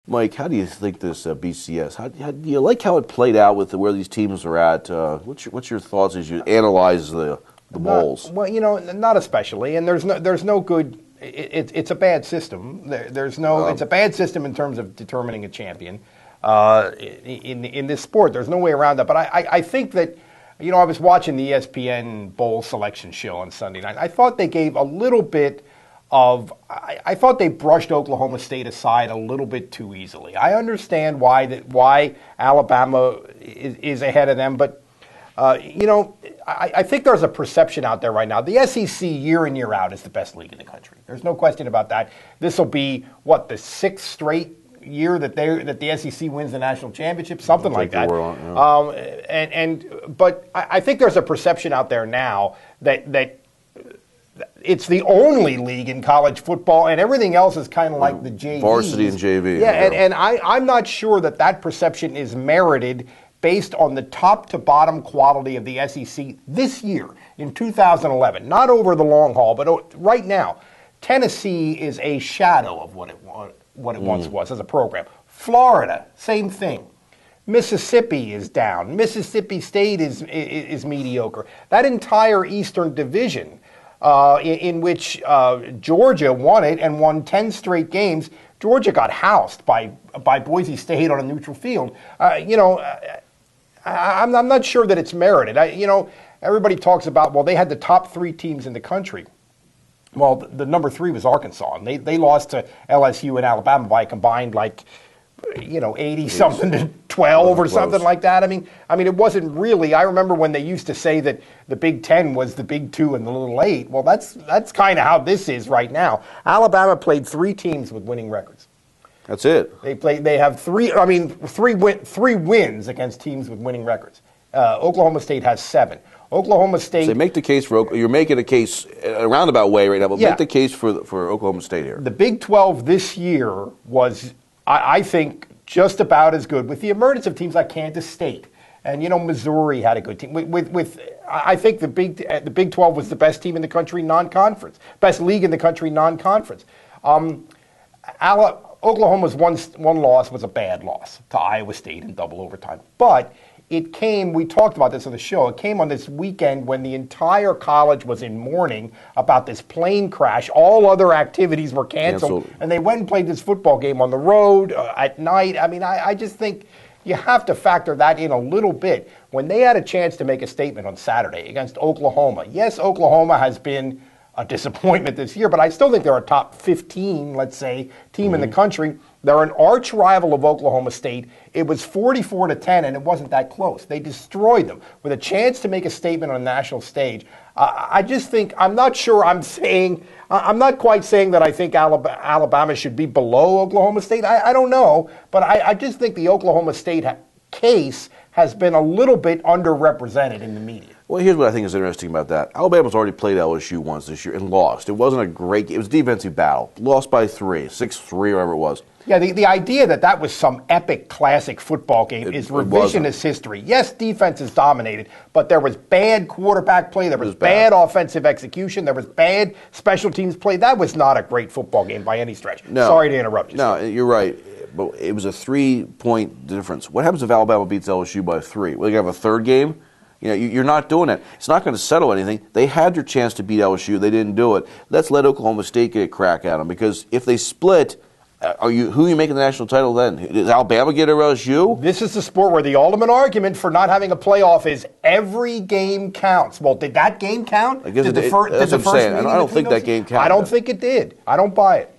Mike, how do you think this BCS? How do you like how it played out with where these teams are at? What's your thoughts as you analyze the bowls? Well, not especially, and there's no good. It's a bad system. There's no. It's a bad system in terms of determining a champion in this sport. There's no way around that. But I think that. I was watching the ESPN Bowl Selection Show on Sunday night. I thought they gave a little bit of. I thought they brushed Oklahoma State aside a little bit too easily. I understand why Alabama is ahead of them, but I think there's a perception out there right now. The SEC year in year out is the best league in the country. There's no question about that. This will be the sixth straight year that the SEC wins the national championship, something like that. But I think there's a perception out there now that it's the only league in college football, and everything else is kind of like the JV. Varsity and JV. Yeah, and I'm not sure that perception is merited based on the top to bottom quality of the SEC this year in 2011. Not over the long haul, but right now, Tennessee is a shadow of what it once was as a program. Florida, same thing. Mississippi is down. Mississippi State is mediocre. That entire Eastern Division, in which Georgia won it and won 10 straight games, Georgia got housed by Boise State on a neutral field. I'm not sure that it's merited. Everybody talks about, they had the top three teams in the country. Well, the number three was Arkansas, and they lost to LSU and Alabama by a combined 80-something to 12 or something like that. I mean, it wasn't really. I remember when they used to say that the Big Ten was the Big Two and the Little Eight. Well, that's kind of how this is right now. Alabama played three teams with winning records. That's it. They have three wins against teams with winning records. Oklahoma State has 7. Oklahoma State. So make the case for you're making a case a roundabout way right now, but make the case for Oklahoma State here. The Big 12 this year was, I think, just about as good with the emergence of teams like Kansas State and Missouri had a good team. I think the Big 12 was the best team in the country non-conference, best league in the country non-conference. Oklahoma's one loss was a bad loss to Iowa State in double overtime, but it came, we talked about this on the show, it came on this weekend when the entire college was in mourning about this plane crash. All other activities were canceled. And they went and played this football game on the road at night. I mean, I just think you have to factor that in a little bit. When they had a chance to make a statement on Saturday against Oklahoma, yes, Oklahoma has been a disappointment this year, but I still think they're a top 15, let's say, team in the country. They're an arch rival of Oklahoma State. It was 44-10, and it wasn't that close. They destroyed them with a chance to make a statement on a national stage. I just think, I'm not quite saying that I think Alabama should be below Oklahoma State. I don't know, but I just think the Oklahoma State case has been a little bit underrepresented in the media. Well, here's what I think is interesting about that. Alabama's already played LSU once this year and lost. It wasn't a great game. It was a defensive battle. Lost by 3, 6-3, whatever it was. Yeah, the idea that was some epic classic football game is revisionist history. Yes, defense is dominated, but there was bad quarterback play, there was bad offensive execution, there was bad special teams play. That was not a great football game by any stretch. No, sorry to interrupt you. No, you're right. But it was a 3-point difference. What happens if Alabama beats LSU by 3? Well, you have a third game? You're not doing that. It's not going to settle anything. They had their chance to beat LSU. They didn't do it. Let's let Oklahoma State get a crack at them, because if they split, who are you making the national title then? Does Alabama get LSU? This is the sport where the ultimate argument for not having a playoff is every game counts. Well, did that game count? I guess that's what I'm saying. I don't think that game counted. I don't think it did. I don't buy it.